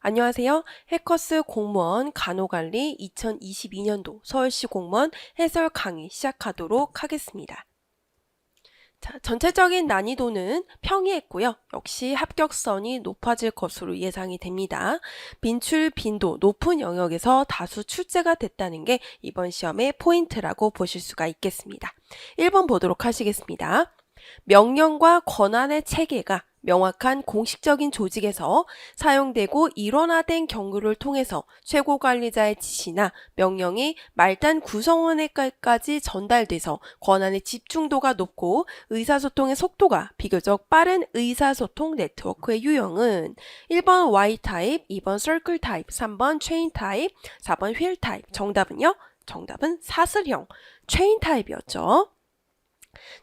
안녕하세요. 해커스 공무원 간호관리 2022년도 서울시 공무원 해설 강의 시작하도록 하겠습니다. 자, 전체적인 난이도는 평이했고요. 역시 합격선이 높아질 것으로 예상이 됩니다. 빈출 빈도 높은 영역에서 다수 출제가 됐다는 게 이번 시험의 포인트라고 보실 수가 있겠습니다. 1번 보도록 하시겠습니다. 명령과 권한의 체계가 명확한 공식적인 조직에서 사용되고 일원화된 경우를 통해서 최고관리자의 지시나 명령이 말단 구성원에까지 전달돼서 권한의 집중도가 높고 의사소통의 속도가 비교적 빠른 의사소통 네트워크의 유형은 1번 Y타입, 2번 Circle 타입, 3번 Chain 타입, 4번 Wheel 타입. 정답은요? 정답은 사슬형 Chain 타입이었죠.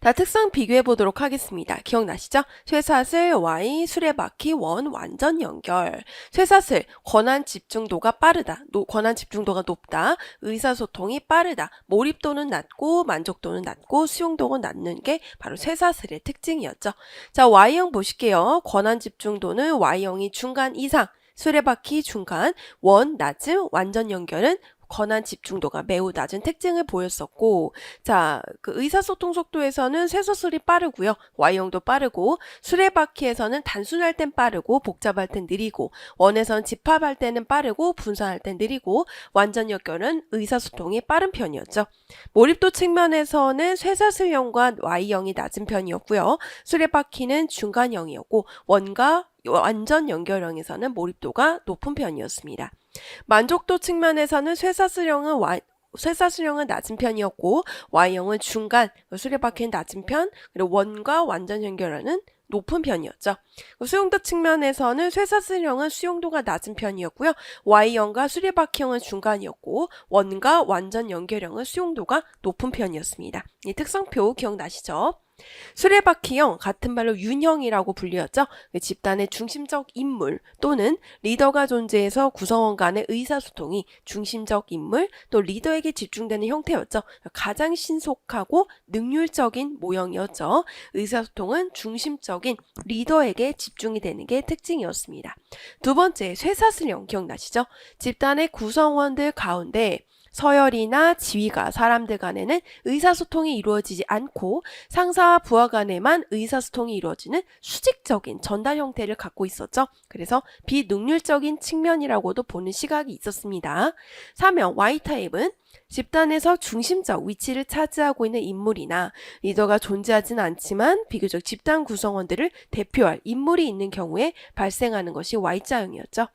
자, 특성 비교해 보도록 하겠습니다. 기억나시죠? 쇠사슬, Y, 수레바퀴, 원, 완전 연결. 쇠사슬, 권한 집중도가 빠르다. 권한 집중도가 높다. 의사소통이 빠르다. 몰입도는 낮고 만족도는 낮고 수용도가 낮는 게 바로 쇠사슬의 특징이었죠. 자, Y형 보실게요. 권한 집중도는 Y형이 중간 이상, 수레바퀴 중간, 원 낮음, 완전 연결은 권한 집중도가 매우 낮은 특징을 보였었고, 자, 그 의사소통 속도에서는 쇠사슬이 빠르고요. Y형도 빠르고, 수레바퀴에서는 단순할 땐 빠르고, 복잡할 땐 느리고, 원에선 집합할 때는 빠르고, 분산할 땐 느리고, 완전 연결은 의사소통이 빠른 편이었죠. 몰입도 측면에서는 쇠사슬형과 Y형이 낮은 편이었고요. 수레바퀴는 중간형이었고, 원과 완전 연결형에서는 몰입도가 높은 편이었습니다. 만족도 측면에서는 쇠사슬형은 낮은 편이었고 Y형은 중간, 수레바퀴는 낮은 편, 그리고 원과 완전 연결하는 높은 편이었죠. 수용도 측면에서는 쇠사슬형은 수용도가 낮은 편이었고요. Y형과 수레바퀴형은 중간이었고 원과 완전 연결형은 수용도가 높은 편이었습니다. 이 특성표 기억나시죠? 수레바퀴형, 같은 말로 윤형이라고 불리었죠. 집단의 중심적 인물 또는 리더가 존재해서 구성원 간의 의사소통이 중심적 인물 또 리더에게 집중되는 형태였죠. 가장 신속하고 능률적인 모형이었죠. 의사소통은 중심적인 리더에게 집중이 되는 게 특징이었습니다. 두 번째, 쇠사슬형 기억나시죠? 집단의 구성원들 가운데 서열이나 지위가 사람들 간에는 의사소통이 이루어지지 않고 상사와 부하 간에만 의사소통이 이루어지는 수직적인 전달 형태를 갖고 있었죠. 그래서 비능률적인 측면이라고도 보는 시각이 있었습니다. 3형 Y타입은 집단에서 중심적 위치를 차지하고 있는 인물이나 리더가 존재하진 않지만 비교적 집단 구성원들을 대표할 인물이 있는 경우에 발생하는 것이 Y자형이었죠.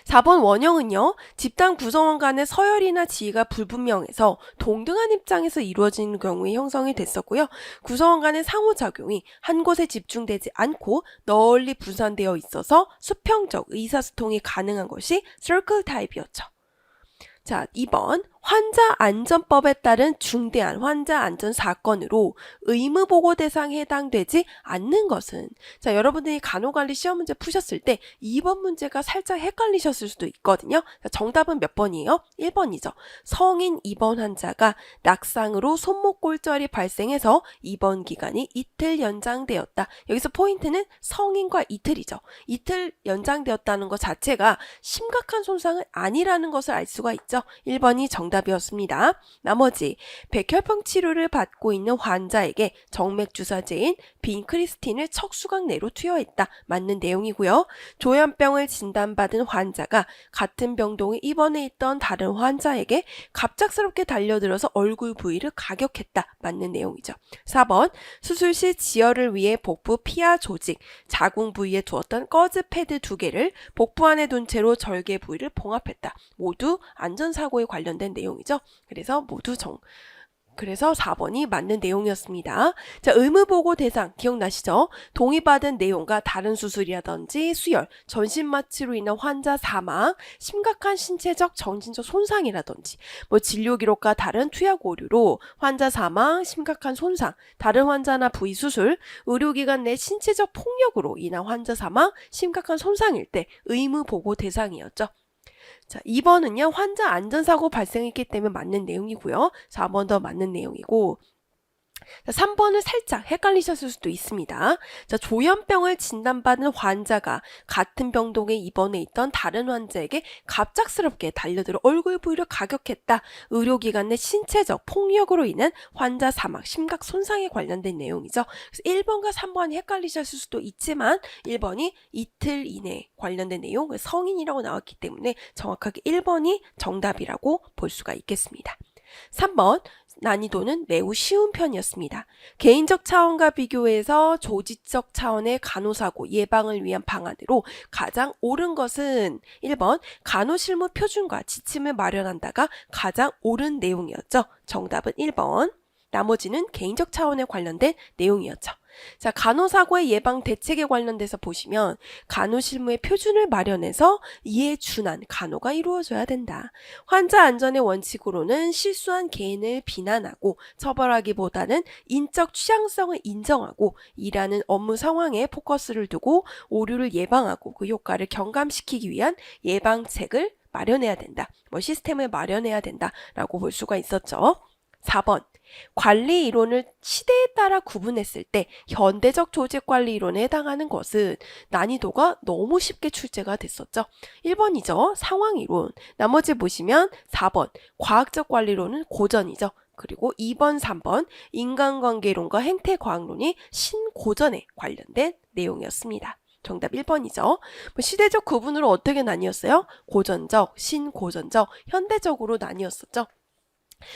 4번 원형은요, 집단 구성원 간의 서열이나 지위가 불분명해서 동등한 입장에서 이루어지는 경우에 형성이 됐었고요. 구성원 간의 상호작용이 한 곳에 집중되지 않고 널리 분산되어 있어서 수평적 의사소통이 가능한 것이 Circle 타입이었죠. 자, 2번 환자안전법에 따른 중대한 환자안전 사건으로 의무보고 대상에 해당되지 않는 것은, 자, 여러분들이 간호관리 시험 문제 푸셨을 때 2번 문제가 살짝 헷갈리셨을 수도 있거든요. 자, 정답은 몇 번이에요? 1번이죠. 성인 입원 환자가 낙상으로 손목 골절이 발생해서 입원 기간이 이틀 연장되었다. 여기서 포인트는 성인과 이틀이죠. 이틀 연장되었다는 것 자체가 심각한 손상은 아니라는 것을 알 수가 있죠. 1번이 정답이었습니다. 나머지 백혈병 치료를 받고 있는 환자에게 정맥주사제인 빈크리스틴을 척수각 내로 투여했다. 맞는 내용이고요. 조현병을 진단받은 환자가 같은 병동에 입원해 있던 다른 환자에게 갑작스럽게 달려들어서 얼굴 부위를 가격했다. 맞는 내용이죠. 4번 수술 시 지혈을 위해 복부 피하 조직, 자궁 부위에 두었던 거즈 패드 2개를 복부 안에 둔 채로 절개 부위를 봉합했다. 모두 안전사고에 관련된 내용이죠. 그래서 4번이 맞는 내용이었습니다. 자, 의무보고 대상 기억나시죠? 동의받은 내용과 다른 수술이라든지 수혈, 전신마취로 인한 환자 사망, 심각한 신체적, 정신적 손상이라든지 진료 기록과 다른 투약 오류로 환자 사망, 심각한 손상, 다른 환자나 부위 수술, 의료기관 내 신체적 폭력으로 인한 환자 사망, 심각한 손상일 때 의무보고 대상이었죠. 자, 2번은요, 환자 안전사고 발생했기 때문에 맞는 내용이고요. 4번 더 맞는 내용이고, 자, 3번은 살짝 헷갈리셨을 수도 있습니다. 자, 조현병을 진단받은 환자가 같은 병동에 입원해 있던 다른 환자에게 갑작스럽게 달려들어 얼굴 부위를 가격했다. 의료기관 내 신체적 폭력으로 인한 환자 사망, 심각 손상에 관련된 내용이죠. 그래서 1번과 3번이 헷갈리셨을 수도 있지만 1번이 이틀 이내에 관련된 내용, 성인이라고 나왔기 때문에 정확하게 1번이 정답이라고 볼 수가 있겠습니다. 3번, 난이도는 매우 쉬운 편이었습니다. 개인적 차원과 비교해서 조직적 차원의 간호사고 예방을 위한 방안으로 가장 옳은 것은 1번 간호실무 표준과 지침을 마련한다가 가장 옳은 내용이었죠. 정답은 1번. 나머지는 개인적 차원에 관련된 내용이었죠. 자, 간호사고의 예방 대책에 관련돼서 보시면 간호실무의 표준을 마련해서 이에 준한 간호가 이루어져야 된다. 환자 안전의 원칙으로는 실수한 개인을 비난하고 처벌하기보다는 인적 취향성을 인정하고 일하는 업무 상황에 포커스를 두고 오류를 예방하고 그 효과를 경감시키기 위한 예방책을 마련해야 된다. 시스템을 마련해야 된다라고 볼 수가 있었죠. 4번. 관리 이론을 시대에 따라 구분했을 때 현대적 조직 관리 이론에 해당하는 것은 난이도가 너무 쉽게 출제가 됐었죠. 1번이죠. 상황 이론. 나머지 보시면 4번 과학적 관리론은 고전이죠. 그리고 2번, 3번 인간관계 이론과 행태 과학론이 신고전에 관련된 내용이었습니다. 정답 1번이죠. 시대적 구분으로 어떻게 나뉘었어요? 고전적, 신고전적, 현대적으로 나뉘었었죠.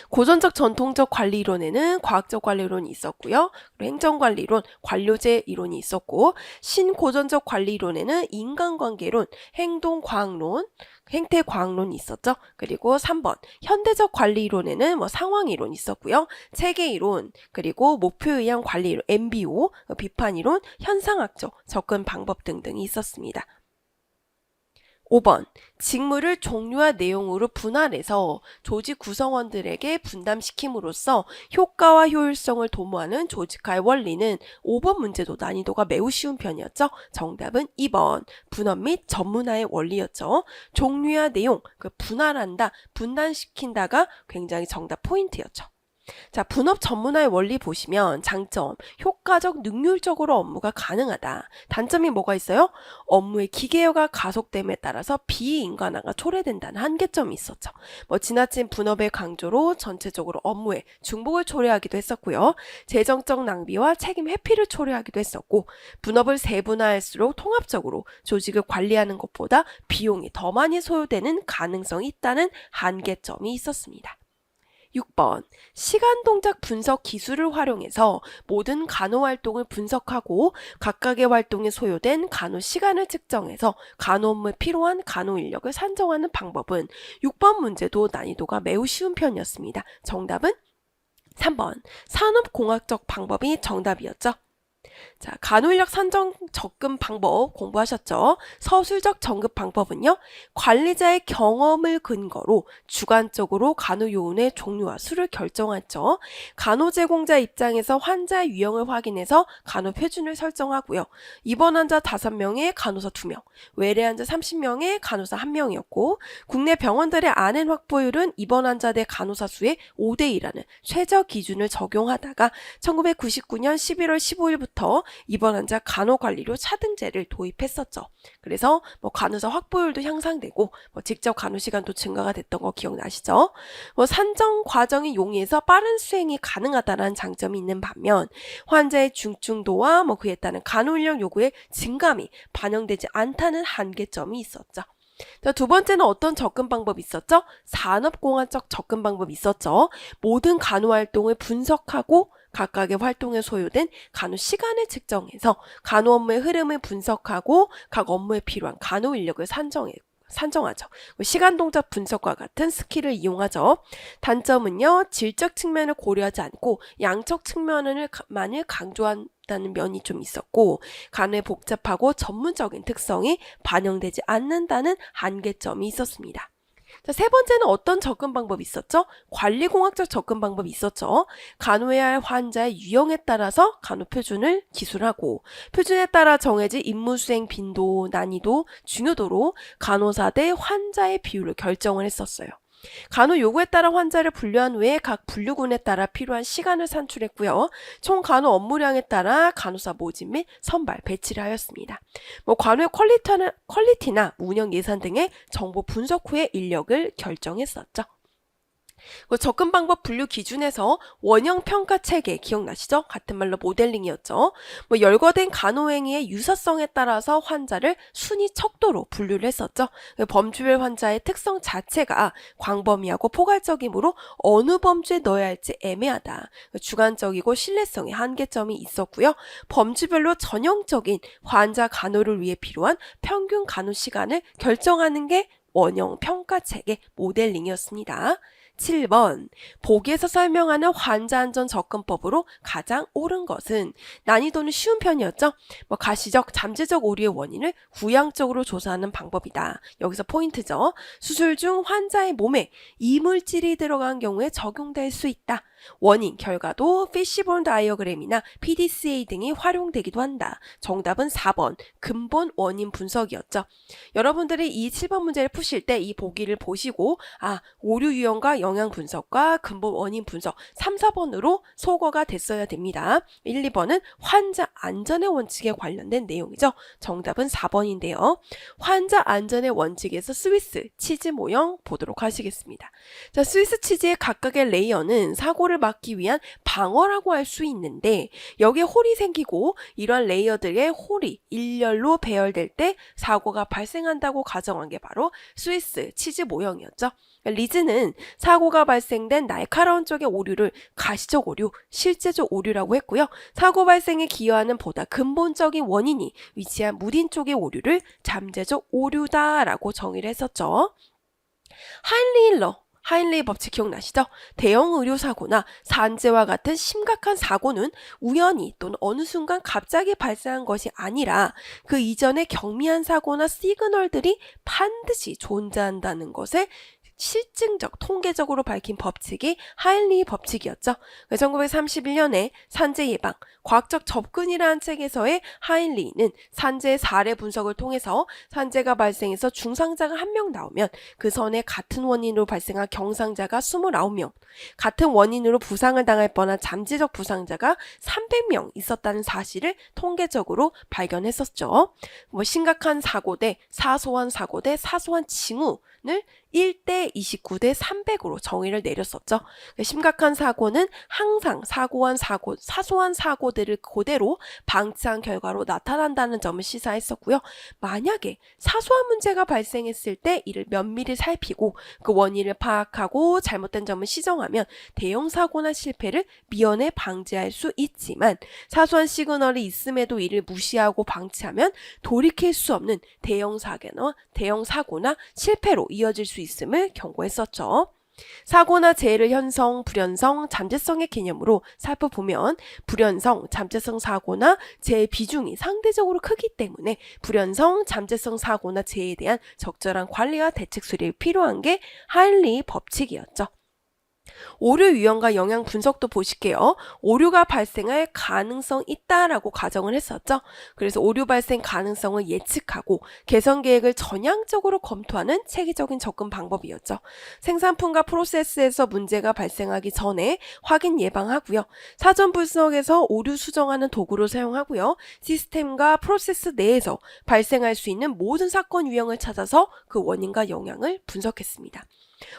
고전적 전통적 관리 이론에는 과학적 관리 이론이 있었고요. 그리고 행정관리 이론, 관료제 이론이 있었고, 신고전적 관리 이론에는 인간관계 이론, 행동과학론, 행태과학론이 있었죠. 그리고 3번 현대적 관리 이론에는 상황 이론이 있었고요. 체계 이론, 그리고 목표에 의한 관리 이론, MBO, 비판 이론, 현상학적 접근 방법 등등이 있었습니다. 5번 직무를 종류와 내용으로 분할해서 조직 구성원들에게 분담시킴으로써 효과와 효율성을 도모하는 조직화의 원리는 5번 문제도 난이도가 매우 쉬운 편이었죠. 정답은 2번 분업 및 전문화의 원리였죠. 종류와 내용, 분할한다, 분단시킨다가 굉장히 정답 포인트였죠. 자, 분업 전문화의 원리 보시면 장점, 효과적 능률적으로 업무가 가능하다. 단점이 뭐가 있어요? 업무의 기계화가 가속됨에 따라서 비인간화가 초래된다는 한계점이 있었죠. 지나친 분업의 강조로 전체적으로 업무에 중복을 초래하기도 했었고요. 재정적 낭비와 책임 회피를 초래하기도 했었고, 분업을 세분화할수록 통합적으로 조직을 관리하는 것보다 비용이 더 많이 소요되는 가능성이 있다는 한계점이 있었습니다. 6번 시간 동작 분석 기술을 활용해서 모든 간호 활동을 분석하고 각각의 활동에 소요된 간호 시간을 측정해서 간호 업무에 필요한 간호 인력을 산정하는 방법은 6번 문제도 난이도가 매우 쉬운 편이었습니다. 정답은 3번 산업공학적 방법이 정답이었죠. 자, 간호인력 산정 접근 방법 공부하셨죠? 서술적 정급 방법은요, 관리자의 경험을 근거로 주관적으로 간호 요원의 종류와 수를 결정하죠. 간호 제공자 입장에서 환자의 유형을 확인해서 간호 표준을 설정하고요. 입원 환자 5명에 간호사 2명, 외래 환자 30명에 간호사 1명이었고, 국내 병원들의 안행 확보율은 입원 환자 대 간호사 수의 5대2라는 최저 기준을 적용하다가 1999년 11월 15일부터 입원 환자 간호관리료 차등제를 도입했었죠. 그래서 간호사 확보율도 향상되고 직접 간호 시간도 증가가 됐던 거 기억나시죠? 산정 과정이 용이해서 빠른 수행이 가능하다는 장점이 있는 반면 환자의 중증도와 그에 따른 간호 인력 요구의 증감이 반영되지 않다는 한계점이 있었죠. 자, 두 번째는 어떤 접근 방법이 있었죠? 산업공학적 접근 방법이 있었죠. 모든 간호 활동을 분석하고 각각의 활동에 소요된 간호 시간을 측정해서 간호 업무의 흐름을 분석하고 각 업무에 필요한 간호 인력을 산정하죠. 시간 동작 분석과 같은 스킬을 이용하죠. 단점은요, 질적 측면을 고려하지 않고 양적 측면만을 강조한다는 면이 좀 있었고, 간호의 복잡하고 전문적인 특성이 반영되지 않는다는 한계점이 있었습니다. 자, 세 번째는 어떤 접근 방법이 있었죠? 관리공학적 접근 방법이 있었죠. 간호해야 할 환자의 유형에 따라서 간호 표준을 기술하고 표준에 따라 정해진 임무 수행 빈도, 난이도, 중요도로 간호사 대 환자의 비율을 결정을 했었어요. 간호 요구에 따라 환자를 분류한 후에 각 분류군에 따라 필요한 시간을 산출했고요. 총 간호 업무량에 따라 간호사 모집 및 선발, 배치를 하였습니다. 간호의 퀄리티나 운영 예산 등의 정보 분석 후에 인력을 결정했었죠. 접근 방법 분류 기준에서 원형 평가 체계 기억나시죠? 같은 말로 모델링이었죠. 열거된 간호행위의 유사성에 따라서 환자를 순위 척도로 분류를 했었죠. 범주별 환자의 특성 자체가 광범위하고 포괄적이므로 어느 범주에 넣어야 할지 애매하다. 주관적이고 신뢰성에 한계점이 있었고요. 범주별로 전형적인 환자 간호를 위해 필요한 평균 간호 시간을 결정하는 게 원형 평가 체계 모델링이었습니다. 7번 보기에서 설명하는 환자 안전 접근법으로 가장 옳은 것은 난이도는 쉬운 편이었죠. 가시적, 잠재적 오류의 원인을 구양적으로 조사하는 방법이다. 여기서 포인트죠. 수술 중 환자의 몸에 이물질이 들어간 경우에 적용될 수 있다. 원인, 결과도 피쉬본 다이어그램이나 PDCA 등이 활용되기도 한다. 정답은 4번 근본 원인 분석이었죠. 여러분들이 이 7번 문제를 푸실 때 이 보기를 보시고 오류 유형과 영향 분석과 근본 원인 분석 3, 4번으로 소거가 됐어야 됩니다. 1, 2번은 환자 안전의 원칙에 관련된 내용이죠. 정답은 4번인데요. 환자 안전의 원칙에서 스위스 치즈 모형 보도록 하시겠습니다. 자, 스위스 치즈의 각각의 레이어는 사고를 막기 위한 방어라고 할 수 있는데 여기에 홀이 생기고 이러한 레이어들의 홀이 일렬로 배열될 때 사고가 발생한다고 가정한 게 바로 스위스 치즈 모형이었죠. 리즈는 사고가 발생된 날카로운 쪽의 오류를 가시적 오류, 실제적 오류라고 했고요. 사고 발생에 기여하는 보다 근본적인 원인이 위치한 무딘 쪽의 오류를 잠재적 오류다라고 정의를 했었죠. 하인리히 법칙 기억나시죠? 대형 의료사고나 산재와 같은 심각한 사고는 우연히 또는 어느 순간 갑자기 발생한 것이 아니라 그 이전에 경미한 사고나 시그널들이 반드시 존재한다는 것에 실증적, 통계적으로 밝힌 법칙이 하인리히 법칙이었죠. 1931년에 산재 예방, 과학적 접근이라는 책에서의 하인리히는 산재 사례 분석을 통해서 산재가 발생해서 중상자가 1명 나오면 그 선에 같은 원인으로 발생한 경상자가 29명, 같은 원인으로 부상을 당할 뻔한 잠재적 부상자가 300명 있었다는 사실을 통계적으로 발견했었죠. 심각한 사고 대 사소한 사고 대 사소한 징후를 1대 29대 300으로 정의를 내렸었죠. 심각한 사고는 항상 사소한 사고들을 그대로 방치한 결과로 나타난다는 점을 시사했었고요. 만약에 사소한 문제가 발생했을 때 이를 면밀히 살피고 그 원인을 파악하고 잘못된 점을 시정하면 대형 사고나 실패를 미연에 방지할 수 있지만 사소한 시그널이 있음에도 이를 무시하고 방치하면 돌이킬 수 없는 대형 사고나 실패로 이어질 수 있음을 경고했었죠. 사고나 재해를 현성, 불현성, 잠재성의 개념으로 살펴보면 불현성, 잠재성 사고나 재해 비중이 상대적으로 크기 때문에 불현성, 잠재성 사고나 재해에 대한 적절한 관리와 대책 수립이 필요한 게 하인리히 법칙이었죠. 오류 유형과 영향 분석도 보실게요. 오류가 발생할 가능성이 있다라고 가정을 했었죠. 그래서 오류 발생 가능성을 예측하고 개선 계획을 전향적으로 검토하는 체계적인 접근 방법이었죠. 생산품과 프로세스에서 문제가 발생하기 전에 확인 예방하고요. 사전 분석에서 오류 수정하는 도구로 사용하고요. 시스템과 프로세스 내에서 발생할 수 있는 모든 사건 유형을 찾아서 그 원인과 영향을 분석했습니다.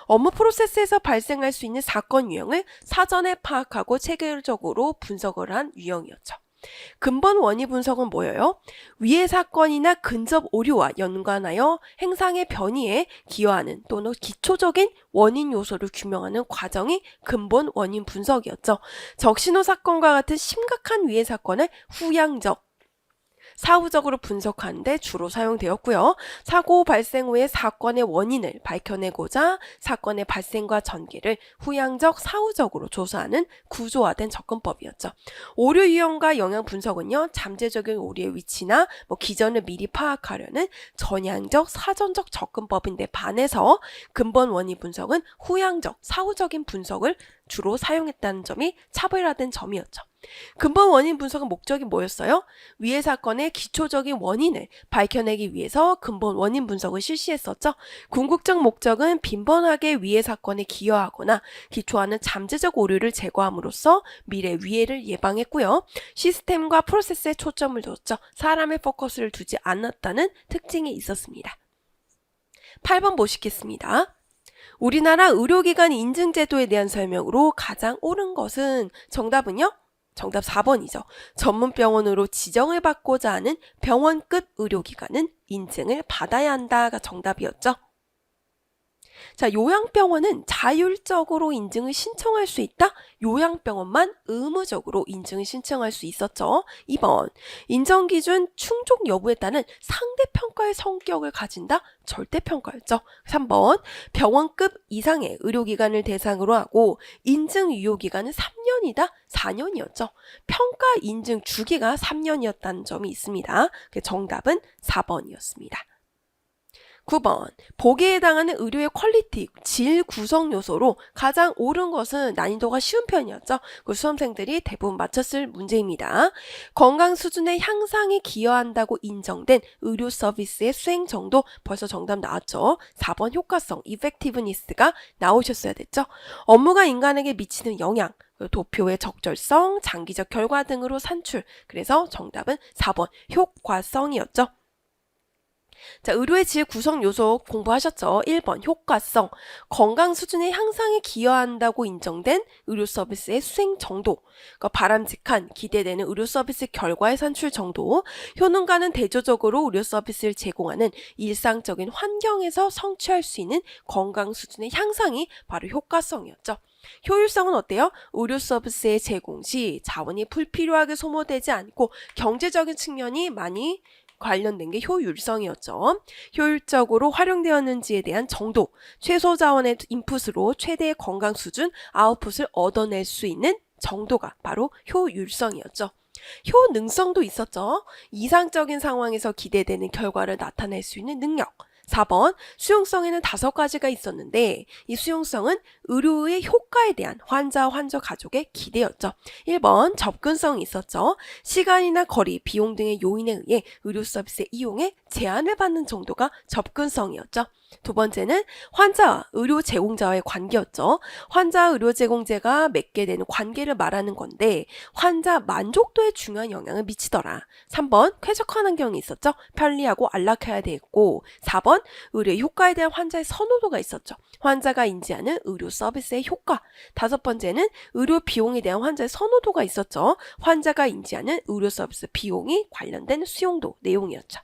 업무 프로세스에서 발생할 수 있는 사건 유형을 사전에 파악하고 체계적으로 분석을 한 유형이었죠. 근본 원인 분석은 뭐예요? 위의 사건이나 근접 오류와 연관하여 행상의 변이에 기여하는 또는 기초적인 원인 요소를 규명하는 과정이 근본 원인 분석이었죠. 적신호 사건과 같은 심각한 위의 사건을 후양적, 사후적으로 분석하는 데 주로 사용되었고요. 사고 발생 후에 사건의 원인을 밝혀내고자 사건의 발생과 전개를 후양적, 사후적으로 조사하는 구조화된 접근법이었죠. 오류 유형과 영향 분석은요. 잠재적인 오류의 위치나 기전을 미리 파악하려는 전향적, 사전적 접근법인데 반해서 근본 원인 분석은 후양적, 사후적인 분석을 주로 사용했다는 점이 차별화된 점이었죠. 근본 원인 분석의 목적이 뭐였어요? 위해 사건의 기초적인 원인을 밝혀내기 위해서 근본 원인 분석을 실시했었죠. 궁극적 목적은 빈번하게 위해 사건에 기여하거나 기초하는 잠재적 오류를 제거함으로써 미래 위해를 예방했고요. 시스템과 프로세스에 초점을 뒀죠. 사람의 포커스를 두지 않았다는 특징이 있었습니다. 8번 보시겠습니다. 우리나라 의료기관 인증제도에 대한 설명으로 가장 옳은 것은 정답은요? 정답 4번이죠. 전문병원으로 지정을 받고자 하는 병원급 의료기관은 인증을 받아야 한다가 정답이었죠. 자, 요양병원은 자율적으로 인증을 신청할 수 있다? 요양병원만 의무적으로 인증을 신청할 수 있었죠. 2번, 인정기준 충족 여부에 따른 상대평가의 성격을 가진다? 절대평가였죠. 3번, 병원급 이상의 의료기관을 대상으로 하고 인증 유효기간은 3년이다? 4년이었죠. 평가 인증 주기가 3년이었다는 점이 있습니다. 정답은 4번이었습니다. 9번, 보기에 해당하는 의료의 퀄리티, 질 구성 요소로 가장 옳은 것은 난이도가 쉬운 편이었죠. 그 수험생들이 대부분 맞췄을 문제입니다. 건강 수준의 향상에 기여한다고 인정된 의료 서비스의 수행 정도, 벌써 정답 나왔죠. 4번 효과성, effectiveness가 나오셨어야 됐죠. 업무가 인간에게 미치는 영향, 도표의 적절성, 장기적 결과 등으로 산출. 그래서 정답은 4번 효과성이었죠. 자, 의료의 질 구성 요소 공부하셨죠? 1번 효과성, 건강 수준의 향상에 기여한다고 인정된 의료 서비스의 수행 정도, 그러니까 바람직한 기대되는 의료 서비스 결과의 산출 정도, 효능가는 대조적으로 의료 서비스를 제공하는 일상적인 환경에서 성취할 수 있는 건강 수준의 향상이 바로 효과성이었죠. 효율성은 어때요? 의료 서비스의 제공 시 자원이 불필요하게 소모되지 않고 경제적인 측면이 많이 관련된 게 효율성이었죠. 효율적으로 활용되었는지에 대한 정도, 최소 자원의 인풋으로 최대의 건강 수준, 아웃풋을 얻어낼 수 있는 정도가 바로 효율성이었죠. 효능성도 있었죠. 이상적인 상황에서 기대되는 결과를 나타낼 수 있는 능력. 4번, 수용성에는 5가지가 있었는데 이 수용성은 의료의 효과에 대한 환자 가족의 기대였죠. 1번, 접근성이 있었죠. 시간이나 거리, 비용 등의 요인에 의해 의료 서비스의 이용에 제한을 받는 정도가 접근성이었죠. 두 번째는 환자와 의료 제공자와의 관계였죠. 환자와 의료 제공자가 맺게 되는 관계를 말하는 건데 환자 만족도에 중요한 영향을 미치더라. 3번, 쾌적한 환경이 있었죠. 편리하고 안락해야 되고 4번, 의료의 효과에 대한 환자의 선호도가 있었죠. 환자가 인지하는 의료 서비스의 효과. 5번째는 의료 비용에 대한 환자의 선호도가 있었죠. 환자가 인지하는 의료 서비스 비용이 관련된 수용도 내용이었죠.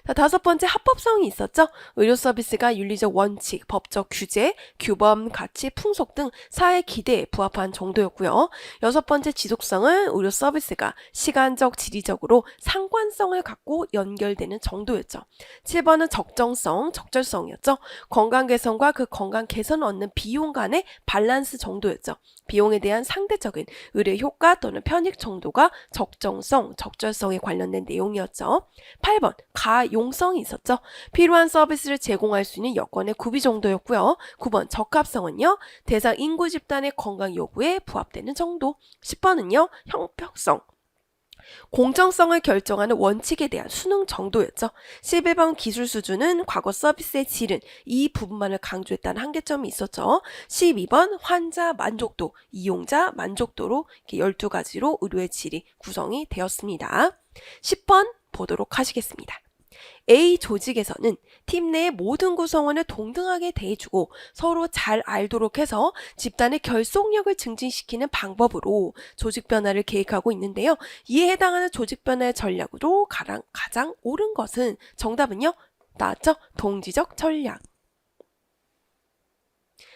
자, 5번째 합법성이 있었죠. 의료 서비스가 윤리적 원칙, 법적 규제, 규범, 가치, 풍속 등 사회 기대에 부합한 정도였고요. 6번째 지속성은 의료 서비스가 시간적, 지리적으로 상관성을 갖고 연결되는 정도였죠. 7번은 적정성, 적절성이었죠. 건강 개선과 그 건강 개선을 얻는 비용 간의 밸런스 정도였죠. 비용에 대한 상대적인 의료 효과 또는 편익 정도가 적정성, 적절성에 관련된 내용이었죠. 8번, 가용성이 있었죠. 필요한 서비스를 제공할 수 있는 여건의 구비 정도였고요. 9번, 적합성은요. 대상 인구 집단의 건강 요구에 부합되는 정도. 10번은요. 형평성. 공정성을 결정하는 원칙에 대한 수능 정도였죠. 11번 기술 수준은 과거 서비스의 질은 이 부분만을 강조했다는 한계점이 있었죠. 12번 환자 만족도, 이용자 만족도로 이렇게 12가지로 의료의 질이 구성이 되었습니다. 10번 보도록 하시겠습니다. A 조직에서는 팀 내의 모든 구성원을 동등하게 대해주고 서로 잘 알도록 해서 집단의 결속력을 증진시키는 방법으로 조직 변화를 계획하고 있는데요. 이에 해당하는 조직 변화의 전략으로 가장 옳은 것은 정답은요. 나왔죠? 동지적 전략.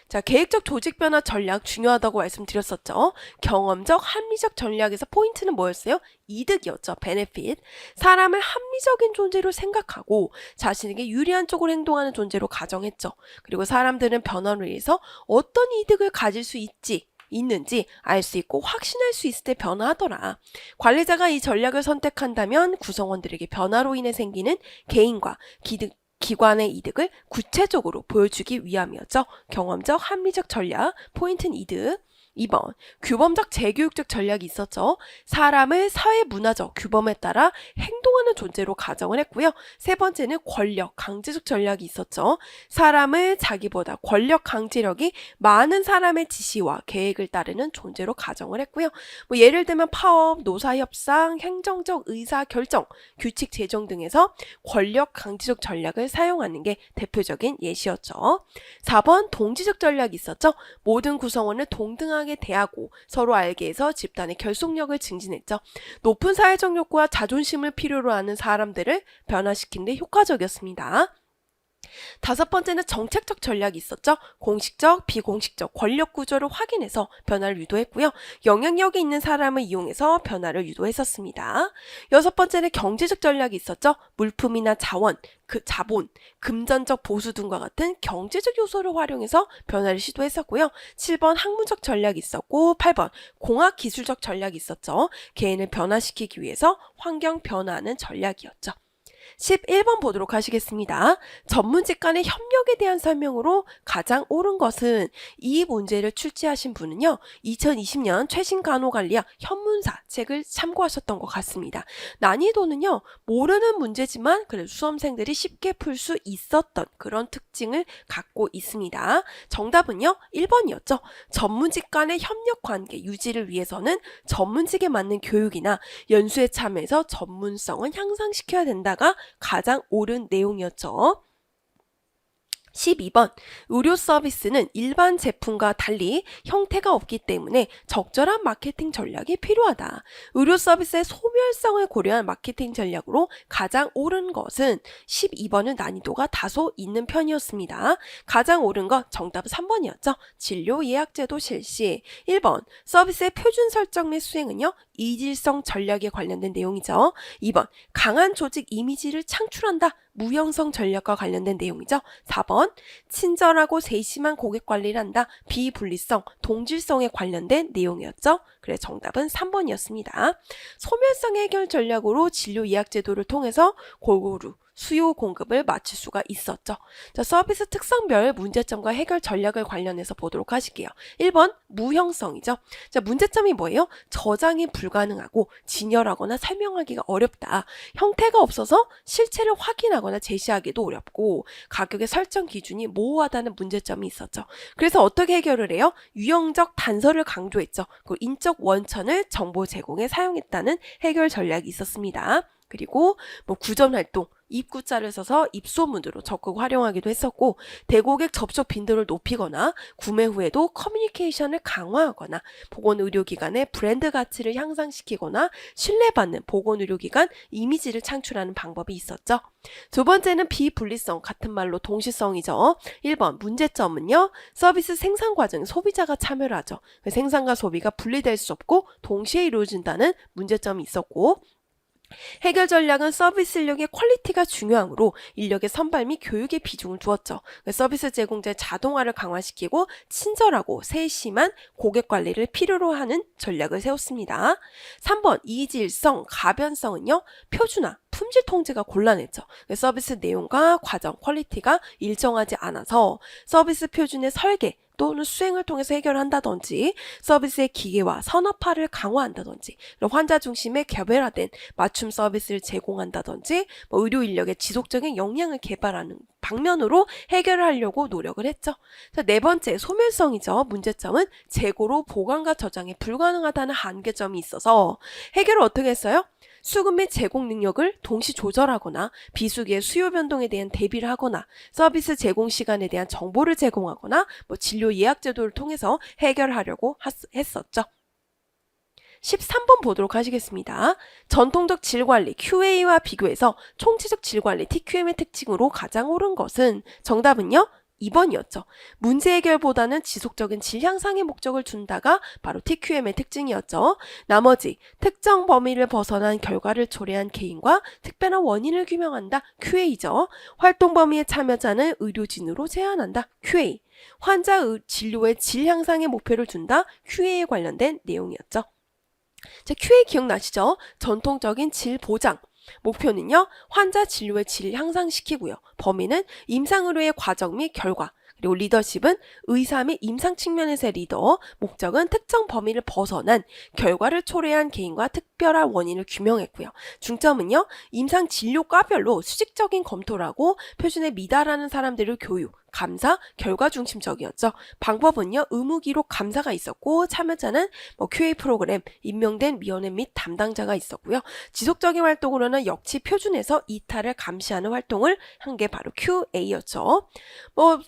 자, 계획적 조직 변화 전략 중요하다고 말씀드렸었죠. 경험적, 합리적 전략에서 포인트는 뭐였어요? 이득이었죠. 베네핏. 사람을 합리적인 존재로 생각하고 자신에게 유리한 쪽으로 행동하는 존재로 가정했죠. 그리고 사람들은 변화로 인해서 어떤 이득을 가질 수 있는지 알 수 있고 확신할 수 있을 때 변화하더라. 관리자가 이 전략을 선택한다면 구성원들에게 변화로 인해 생기는 개인과 기관의 이득을 구체적으로 보여주기 위함이었죠. 경험적, 합리적 전략, 포인트는 이득. 2번, 규범적 재교육적 전략이 있었죠. 사람을 사회 문화적 규범에 따라 행동하는 존재로 가정을 했고요. 세 번째는 권력 강제적 전략이 있었죠. 사람을 자기보다 권력 강제력이 많은 사람의 지시와 계획을 따르는 존재로 가정을 했고요. 뭐 예를 들면 파업, 노사협상, 행정적 의사결정, 규칙 제정 등에서 권력 강제적 전략을 사용하는 게 대표적인 예시였죠. 4번, 동지적 전략이 있었죠. 모든 구성원을 동등하게 대하고 서로 알게 해서 집단의 결속력을 증진했죠. 높은 사회적 욕구와 자존심을 필요로 하는 사람들을 변화시키는 데 효과적이었습니다. 다섯 번째는 정책적 전략이 있었죠. 공식적, 비공식적 권력 구조를 확인해서 변화를 유도했고요. 영향력이 있는 사람을 이용해서 변화를 유도했었습니다. 여섯 번째는 경제적 전략이 있었죠. 물품이나 자원, 자본, 금전적 보수 등과 같은 경제적 요소를 활용해서 변화를 시도했었고요. 7번 학문적 전략이 있었고 8번 공학 기술적 전략이 있었죠. 개인을 변화시키기 위해서 환경 변화하는 전략이었죠. 11번 보도록 하시겠습니다. 전문직 간의 협력에 대한 설명으로 가장 옳은 것은 이 문제를 출제하신 분은요. 2020년 최신 간호관리학 현문사 책을 참고하셨던 것 같습니다. 난이도는요. 모르는 문제지만 그래도 수험생들이 쉽게 풀 수 있었던 그런 특징을 갖고 있습니다. 정답은요. 1번이었죠. 전문직 간의 협력 관계 유지를 위해서는 전문직에 맞는 교육이나 연수에 참여해서 전문성은 향상시켜야 된다가 가장 옳은 내용이었죠. 12번, 의료 서비스는 일반 제품과 달리 형태가 없기 때문에 적절한 마케팅 전략이 필요하다. 의료 서비스의 소멸성을 고려한 마케팅 전략으로 가장 옳은 것은 12번은 난이도가 다소 있는 편이었습니다. 가장 옳은 것 정답은 3번이었죠. 진료 예약제도 실시. 1번, 서비스의 표준 설정 및 수행은요. 이질성 전략에 관련된 내용이죠. 2번, 강한 조직 이미지를 창출한다. 무형성 전략과 관련된 내용이죠. 4번, 친절하고 세심한 고객 관리를 한다. 비분리성, 동질성에 관련된 내용이었죠. 그래 정답은 3번이었습니다. 소멸성 해결 전략으로 진료 예약 제도를 통해서 골고루 수요 공급을 맞출 수가 있었죠. 자, 서비스 특성별 문제점과 해결 전략을 관련해서 보도록 하실게요. 1번 무형성이죠. 자, 문제점이 뭐예요? 저장이 불가능하고 진열하거나 설명하기가 어렵다. 형태가 없어서 실체를 확인하거나 제시하기도 어렵고 가격의 설정 기준이 모호하다는 문제점이 있었죠. 그래서 어떻게 해결을 해요? 유형적 단서를 강조했죠. 그 인적 원천을 정보 제공에 사용했다는 해결 전략이 있었습니다. 그리고 뭐 구전 활동, 입구자를 써서 입소문으로 적극 활용하기도 했었고 대고객 접촉 빈도를 높이거나 구매 후에도 커뮤니케이션을 강화하거나 보건의료기관의 브랜드 가치를 향상시키거나 신뢰받는 보건의료기관 이미지를 창출하는 방법이 있었죠. 두 번째는 비분리성, 같은 말로 동시성이죠. 1번 문제점은요. 서비스 생산 과정에 소비자가 참여를 하죠. 생산과 소비가 분리될 수 없고 동시에 이루어진다는 문제점이 있었고 해결 전략은 서비스 인력의 퀄리티가 중요하므로 인력의 선발 및 교육에 비중을 두었죠. 서비스 제공자의 자동화를 강화시키고 친절하고 세심한 고객 관리를 필요로 하는 전략을 세웠습니다. 3번 이질성, 가변성은요. 표준화, 품질 통제가 곤란했죠. 서비스 내용과 과정, 퀄리티가 일정하지 않아서 서비스 표준의 설계, 또는 수행을 통해서 해결한다든지 서비스의 기계화, 산업화를 강화한다든지 환자 중심의 개별화된 맞춤 서비스를 제공한다든지 의료 인력의 지속적인 역량을 개발하는 방면으로 해결을 하려고 노력을 했죠. 자, 네 번째, 소멸성이죠. 문제점은 재고로 보관과 저장이 불가능하다는 한계점이 있어서 해결을 어떻게 했어요? 수급 및 제공 능력을 동시 조절하거나 비수기의 수요 변동에 대한 대비를 하거나 서비스 제공 시간에 대한 정보를 제공하거나 진료 예약 제도를 통해서 해결하려고 했었죠. 13번 보도록 하시겠습니다. 전통적 질관리 QA와 비교해서 총체적 질관리 TQM의 특징으로 가장 옳은 것은 정답은요. 2번이었죠. 문제 해결보다는 지속적인 질 향상의 목적을 둔다가 바로 TQM의 특징이었죠. 나머지 특정 범위를 벗어난 결과를 초래한 개인과 특별한 원인을 규명한다. QA죠. 활동 범위의 참여자는 의료진으로 제한한다. QA. 환자 진료의 질 향상의 목표를 둔다. QA에 관련된 내용이었죠. 자, QA 기억나시죠? 전통적인 질 보장. 목표는요, 환자 진료의 질을 향상시키고요. 범위는 임상의료의 과정 및 결과, 그리고 리더십은 의사 및 임상 측면에서의 리더, 목적은 특정 범위를 벗어난 결과를 초래한 개인과 특별한 원인을 규명했고요. 중점은요, 임상 진료과별로 수직적인 검토를 하고 표준에 미달하는 사람들을 교육, 감사, 결과 중심적이었죠. 방법은요, 의무기록 감사가 있었고 참여자는 QA 프로그램, 임명된 위원회 및 담당자가 있었고요. 지속적인 활동으로는 역치 표준에서 이탈을 감시하는 활동을 한 게 바로 QA였죠.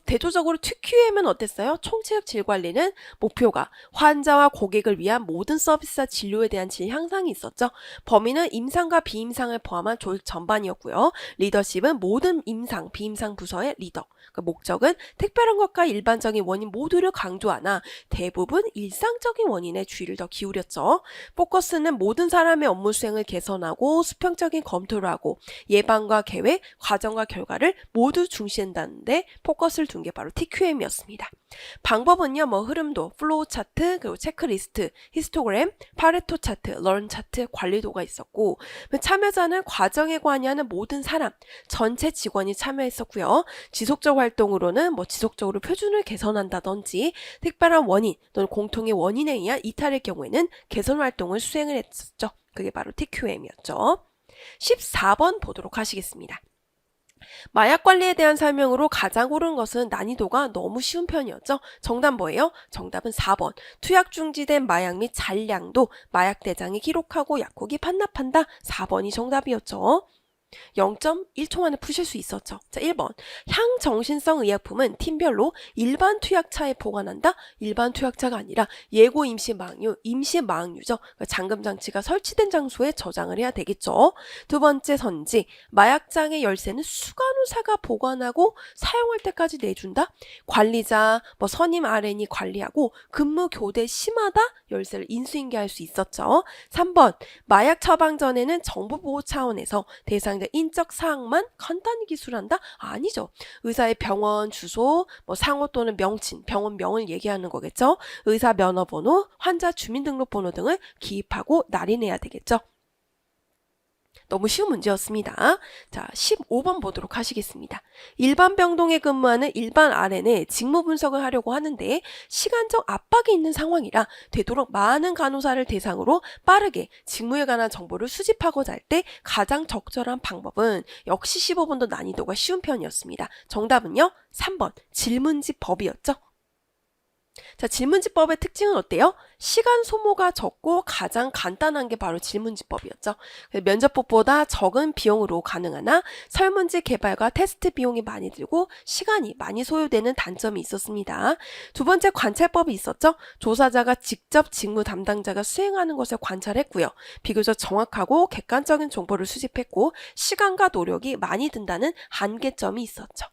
대조적으로 TQM은 어땠어요? 총체적 질 관리는 목표가 환자와 고객을 위한 모든 서비스와 진료에 대한 질 향상이 있었죠. 범위는 임상과 비임상을 포함한 조직 전반이었고요. 리더십은 모든 임상, 비임상 부서의 리더. 그 목적은 특별한 것과 일반적인 원인 모두를 강조하나 대부분 일상적인 원인에 주의를 더 기울였죠. 포커스는 모든 사람의 업무 수행을 개선하고 수평적인 검토를 하고 예방과 계획, 과정과 결과를 모두 중시한다는데 포커스를 둔 게 바로 TQM이었습니다. 방법은요, 흐름도, 플로우 차트, 그리고 체크리스트, 히스토그램, 파레토 차트, 런 차트, 관리도가 있었고, 참여자는 과정에 관여하는 모든 사람, 전체 직원이 참여했었고요. 지속적 활동으로는 지속적으로 표준을 개선한다든지, 특별한 원인 또는 공통의 원인에 의한 이탈의 경우에는 개선 활동을 수행을 했었죠. 그게 바로 TQM이었죠. 14번 보도록 하시겠습니다. 마약 관리에 대한 설명으로 가장 옳은 것은 난이도가 너무 쉬운 편이었죠. 정답 뭐예요? 정답은 4번. 투약 중지된 마약 및 잔량도 마약 대장이 기록하고 약국이 판납한다. 4번이 정답이었죠. 0.1초 만에 푸실 수 있었죠. 자, 1번. 향정신성 의약품은 팀별로 일반 투약차에 보관한다? 일반 투약차가 아니라 예고 임시 마약류죠. 잠금장치가 설치된 장소에 저장을 해야 되겠죠. 두 번째 선지. 마약장의 열쇠는 수간호사가 보관하고 사용할 때까지 내준다? 관리자, 선임 RN이 관리하고 근무 교대 시마다 열쇠를 인수인계할 수 있었죠. 3번. 마약 처방 전에는 정보보호 차원에서 대상자 인적 사항만 간단히 기술한다? 아니죠. 의사의 병원 주소, 상호 또는 명칭, 병원명을 얘기하는 거겠죠. 의사 면허번호, 환자 주민등록번호 등을 기입하고 날인해야 되겠죠. 너무 쉬운 문제였습니다. 자, 15번 보도록 하시겠습니다. 일반 병동에 근무하는 일반 RN의 직무 분석을 하려고 하는데 시간적 압박이 있는 상황이라 되도록 많은 간호사를 대상으로 빠르게 직무에 관한 정보를 수집하고자 할 때 가장 적절한 방법은 역시 15번도 난이도가 쉬운 편이었습니다. 정답은요, 3번 질문지법이었죠. 자, 질문지법의 특징은 어때요? 시간 소모가 적고 가장 간단한 게 바로 질문지법이었죠. 면접법보다 적은 비용으로 가능하나 설문지 개발과 테스트 비용이 많이 들고 시간이 많이 소요되는 단점이 있었습니다. 두 번째 관찰법이 있었죠. 조사자가 직접 직무 담당자가 수행하는 것을 관찰했고요. 비교적 정확하고 객관적인 정보를 수집했고 시간과 노력이 많이 든다는 한계점이 있었죠.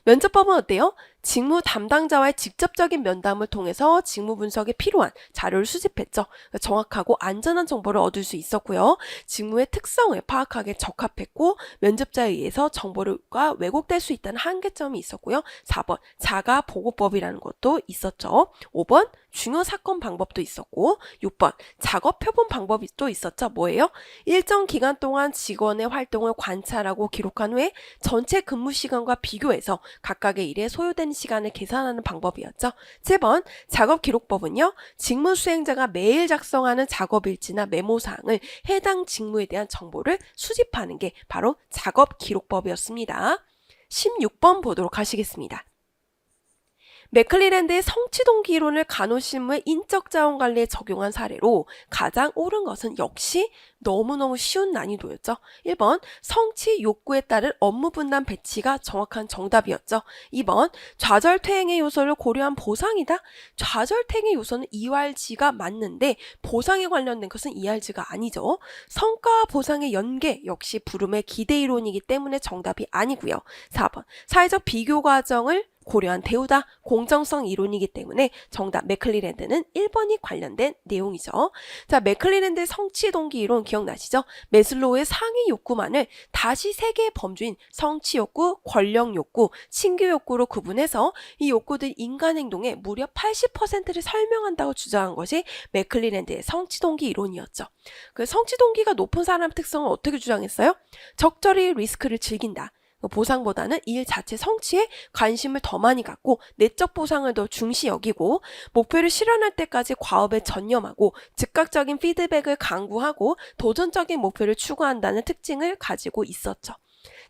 면접법은 어때요? 직무 담당자와의 직접적인 면담을 통해서 직무 분석에 필요한 자료를 수집했죠. 정확하고 안전한 정보를 얻을 수 있었고요. 직무의 특성을 파악하기에 적합했고 면접자에 의해서 정보가 왜곡될 수 있다는 한계점이 있었고요. 4번 자가 보고법이라는 것도 있었죠. 5번 중요 사건 방법도 있었고 6번 작업 표본 방법이 또 있었죠. 뭐예요? 일정 기간 동안 직원의 활동을 관찰하고 기록한 후에 전체 근무 시간과 비교해서 각각의 일에 소요된 시간을 계산하는 방법이었죠. 7번 작업 기록법은요. 직무 수행자가 매일 작성하는 작업일지나 메모사항을 해당 직무에 대한 정보를 수집하는 게 바로 작업 기록법이었습니다. 16번 보도록 하시겠습니다. 맥클리랜드의 성취동기 이론을 간호실무의 인적자원관리에 적용한 사례로 가장 옳은 것은 역시 너무너무 쉬운 난이도였죠. 1번 성취 욕구에 따른 업무 분담 배치가 정확한 정답이었죠. 2번 좌절퇴행의 요소를 고려한 보상이다. 좌절퇴행의 요소는 ERG가 맞는데 보상에 관련된 것은 ERG가 아니죠. 성과와 보상의 연계 역시 부름의 기대 이론이기 때문에 정답이 아니고요. 4번 사회적 비교 과정을 고려한 대우다. 공정성 이론이기 때문에 정답 맥클리랜드는 1번이 관련된 내용이죠. 자, 맥클리랜드의 성취 동기 이론 기억나시죠? 매슬로우의 상위 욕구만을 다시 세 개의 범주인 성취 욕구, 권력 욕구, 친교 욕구로 구분해서 이 욕구들 인간 행동의 무려 80%를 설명한다고 주장한 것이 맥클리랜드의 성취 동기 이론이었죠. 그 성취 동기가 높은 사람 특성을 어떻게 주장했어요? 적절히 리스크를 즐긴다. 보상보다는 일 자체 성취에 관심을 더 많이 갖고 내적 보상을 더 중시 여기고 목표를 실현할 때까지 과업에 전념하고 즉각적인 피드백을 강구하고 도전적인 목표를 추구한다는 특징을 가지고 있었죠.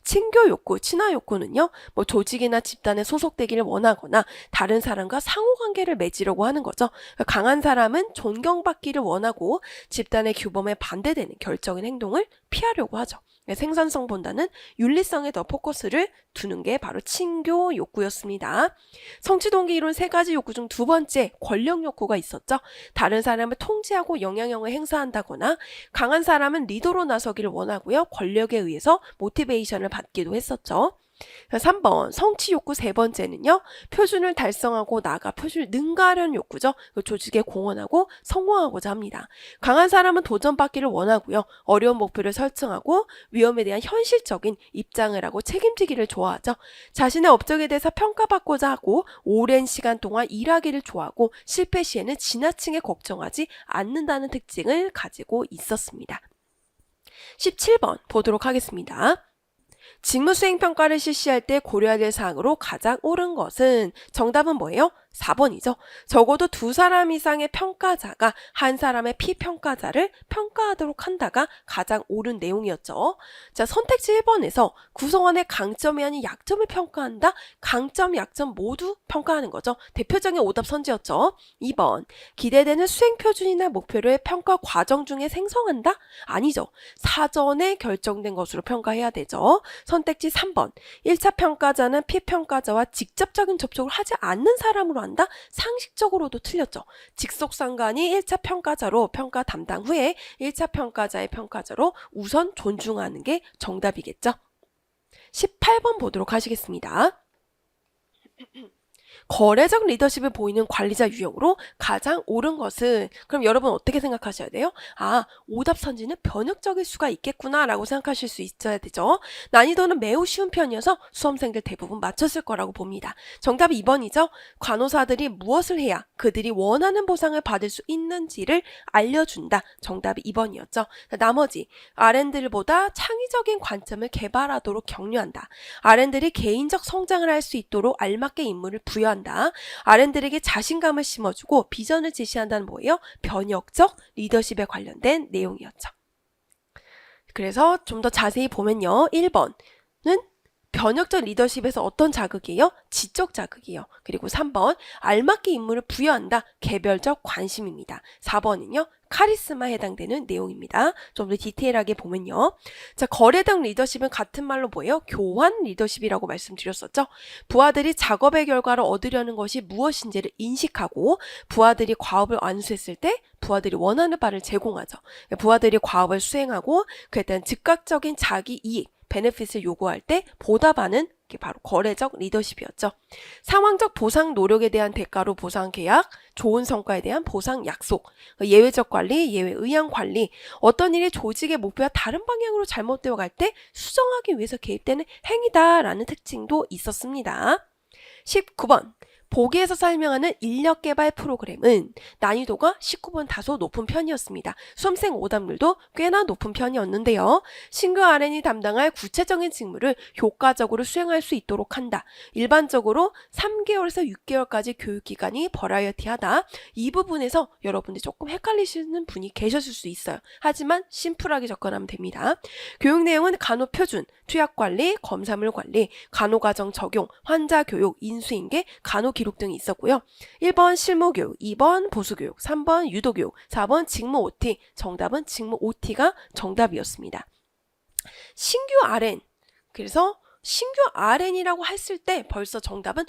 친교 욕구, 친화 욕구는요, 조직이나 집단에 소속되기를 원하거나 다른 사람과 상호관계를 맺으려고 하는 거죠. 강한 사람은 존경받기를 원하고 집단의 규범에 반대되는 결정인 행동을 피하려고 하죠. 생산성보다는 윤리성에 더 포커스를 두는 게 바로 친교 욕구였습니다. 성취동기 이론 3가지 욕구 중 2번째 권력 욕구가 있었죠. 다른 사람을 통제하고 영향력을 행사한다거나 강한 사람은 리더로 나서기를 원하고요. 권력에 의해서 모티베이션을 받기도 했었죠. 3번 성취 욕구 3번째는요. 표준을 달성하고 나아가 표준을 능가하려는 욕구죠. 조직에 공헌하고 성공하고자 합니다. 강한 사람은 도전받기를 원하고요. 어려운 목표를 설정하고 위험에 대한 현실적인 입장을 하고 책임지기를 좋아하죠. 자신의 업적에 대해서 평가받고자 하고 오랜 시간 동안 일하기를 좋아하고 실패 시에는 지나치게 걱정하지 않는다는 특징을 가지고 있었습니다. 17번 보도록 하겠습니다. 직무수행평가를 실시할 때 고려해야 될 사항으로 가장 옳은 것은 정답은 뭐예요? 4번이죠. 적어도 2사람 이상의 평가자가 한 사람의 피평가자를 평가하도록 한다가 가장 옳은 내용이었죠. 자, 선택지 1번에서 구성원의 강점이 아닌 약점을 평가한다. 강점, 약점 모두 평가하는 거죠. 대표적인 오답 선지였죠. 2번, 기대되는 수행표준이나 목표를 평가 과정 중에 생성한다? 아니죠. 사전에 결정된 것으로 평가해야 되죠. 선택지 3번, 1차 평가자는 피평가자와 직접적인 접촉을 하지 않는 사람으로 한다? 상식적으로도 틀렸죠. 직속상관이 1차 평가자로 평가 담당 후에 1차 평가자의 평가자로 우선 존중하는 게 정답이겠죠. 18번 보도록 하시겠습니다. 거래적 리더십을 보이는 관리자 유형으로 가장 옳은 것은, 그럼 여러분 어떻게 생각하셔야 돼요? 아, 오답 선지는 변혁적일 수가 있겠구나 라고 생각하실 수 있어야 되죠. 난이도는 매우 쉬운 편이어서 수험생들 대부분 맞췄을 거라고 봅니다. 정답이 2번이죠. 간호사들이 무엇을 해야 그들이 원하는 보상을 받을 수 있는지를 알려준다. 정답이 2번이었죠. 나머지 R&D보다 창의적인 관점을 개발하도록 격려한다. R&D들이 개인적 성장을 할 수 있도록 알맞게 임무를 부여한다. R&D에게 자신감을 심어주고 비전을 제시한다는 뭐예요? 변혁적 리더십에 관련된 내용이었죠. 그래서 좀 더 자세히 보면요. 1번은 변혁적 리더십에서 어떤 자극이에요? 지적 자극이에요. 그리고 3번, 알맞게 임무를 부여한다. 개별적 관심입니다. 4번은요. 카리스마에 해당되는 내용입니다. 좀 더 디테일하게 보면요. 자, 거래적 리더십은 같은 말로 뭐예요? 교환 리더십이라고 말씀드렸었죠. 부하들이 작업의 결과를 얻으려는 것이 무엇인지를 인식하고 부하들이 과업을 완수했을 때 부하들이 원하는 바를 제공하죠. 부하들이 과업을 수행하고 그에 대한 즉각적인 자기 이익, 베네핏을 요구할 때 보답하는 게 바로 거래적 리더십이었죠. 상황적 보상 노력에 대한 대가로 보상 계약, 좋은 성과에 대한 보상 약속, 예외적 관리, 예외 의향 관리, 어떤 일이 조직의 목표와 다른 방향으로 잘못되어 갈 때 수정하기 위해서 개입되는 행위다라는 특징도 있었습니다. 19번. 보기에서 설명하는 인력개발 프로그램은 난이도가 19번 다소 높은 편이었습니다. 수험생 오답률도 꽤나 높은 편이었는데요. 신규 R&D 담당할 구체적인 직무를 효과적으로 수행할 수 있도록 한다. 일반적으로 3개월에서 6개월까지 교육기간이 버라이어티하다. 이 부분에서 여러분들이 조금 헷갈리시는 분이 계셨을 수 있어요. 하지만 심플하게 접근하면 됩니다. 교육 내용은 간호표준, 투약관리, 검사물 관리, 간호과정 적용, 환자교육, 인수인계, 간호기록 등이 있었고요. 1번 실무교육, 2번 보수교육, 3번 유도교육, 4번 직무 OT. 정답은 직무 OT가 정답이었습니다. 신규 RN. 그래서 신규 RN이라고 했을 때 벌써 정답은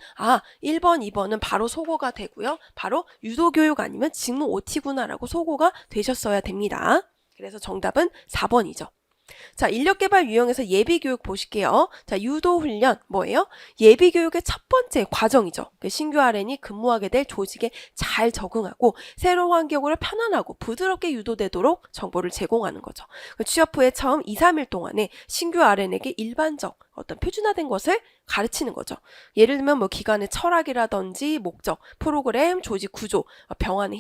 1번, 2번은 바로 소거가 되고요. 바로 유도교육 아니면 직무 OT구나라고 소거가 되셨어야 됩니다. 그래서 정답은 4번이죠. 자, 인력개발 유형에서 예비교육 보실게요. 자, 유도훈련 뭐예요? 예비교육의 첫 번째 과정이죠. 신규 RN이 근무하게 될 조직에 잘 적응하고 새로운 환경으로 편안하고 부드럽게 유도되도록 정보를 제공하는 거죠. 취업 후에 처음 2, 3일 동안에 신규 RN에게 일반적 어떤 표준화된 것을 가르치는 거죠. 예를 들면 기관의 철학이라든지 목적, 프로그램, 조직 구조, 병원의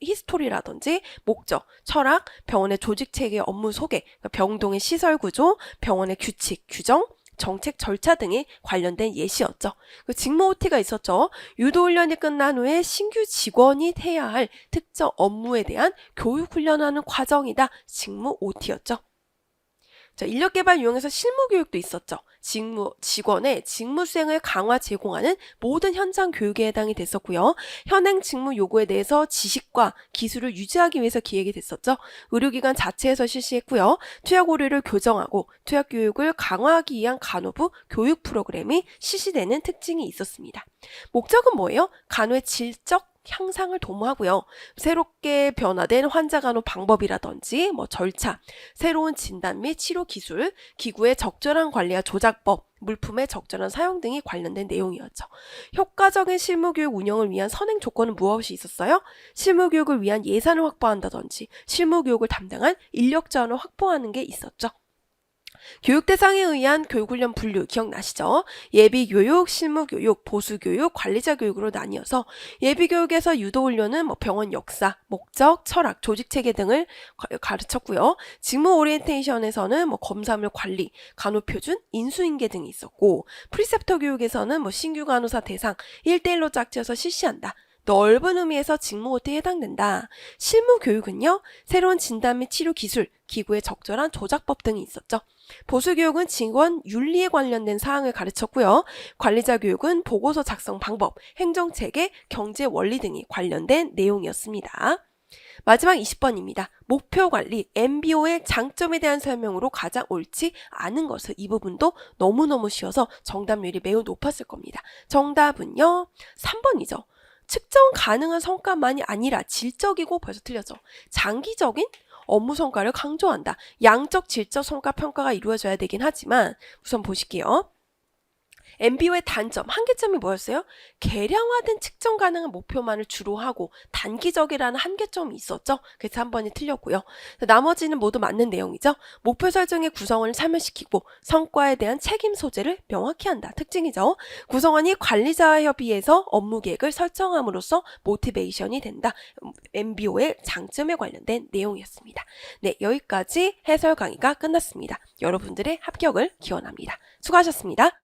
히스토리라든지 목적, 철학, 병원의 조직 체계 업무 소개, 병동의 시설 구조, 병원의 규칙, 규정, 정책 절차 등에 관련된 예시였죠. 직무 OT가 있었죠. 유도훈련이 끝난 후에 신규 직원이 해야 할 특정 업무에 대한 교육훈련하는 과정이다. 직무 OT였죠. 자, 인력개발 유형에서 실무교육도 있었죠. 직원의 직무 수행을 강화 제공하는 모든 현장 교육에 해당이 됐었고요. 현행 직무 요구에 대해서 지식과 기술을 유지하기 위해서 기획이 됐었죠. 의료기관 자체에서 실시했고요. 투약 오류를 교정하고 투약 교육을 강화하기 위한 간호부 교육 프로그램이 실시되는 특징이 있었습니다. 목적은 뭐예요? 간호의 질적 향상을 도모하고요. 새롭게 변화된 환자 간호 방법이라든지 절차, 새로운 진단 및 치료 기술, 기구의 적절한 관리와 조작법, 물품의 적절한 사용 등이 관련된 내용이었죠. 효과적인 실무교육 운영을 위한 선행 조건은 무엇이 있었어요? 실무교육을 위한 예산을 확보한다든지 실무교육을 담당한 인력 자원을 확보하는 게 있었죠. 교육 대상에 의한 교육훈련 분류 기억나시죠? 예비교육, 실무교육, 보수교육, 관리자 교육으로 나뉘어서 예비교육에서 유도훈련은 병원 역사, 목적, 철학, 조직체계 등을 가르쳤고요. 직무 오리엔테이션에서는 검사물 관리, 간호표준, 인수인계 등이 있었고 프리셉터 교육에서는 신규 간호사 대상 1대1로 짝지어서 실시한다. 넓은 의미에서 직무 OT에 해당된다. 실무 교육은요, 새로운 진단 및 치료 기술, 기구의 적절한 조작법 등이 있었죠. 보수 교육은 직원 윤리에 관련된 사항을 가르쳤고요. 관리자 교육은 보고서 작성 방법, 행정체계, 경제 원리 등이 관련된 내용이었습니다. 마지막 20번입니다. 목표관리, MBO의 장점에 대한 설명으로 가장 옳지 않은 것을 이 부분도 너무너무 쉬워서 정답률이 매우 높았을 겁니다. 정답은요, 3번이죠. 측정 가능한 성과만이 아니라 질적이고 벌써 틀렸죠. 장기적인 업무 성과를 강조한다. 양적 질적 성과 평가가 이루어져야 되긴 하지만 우선 보실게요. MBO의 단점, 한계점이 뭐였어요? 계량화된 측정 가능한 목표만을 주로 하고 단기적이라는 한계점이 있었죠. 그래서 한 번이 틀렸고요. 나머지는 모두 맞는 내용이죠. 목표 설정의 구성원을 참여시키고 성과에 대한 책임 소재를 명확히 한다. 특징이죠. 구성원이 관리자와 협의해서 업무 계획을 설정함으로써 모티베이션이 된다. MBO의 장점에 관련된 내용이었습니다. 네, 여기까지 해설 강의가 끝났습니다. 여러분들의 합격을 기원합니다. 수고하셨습니다.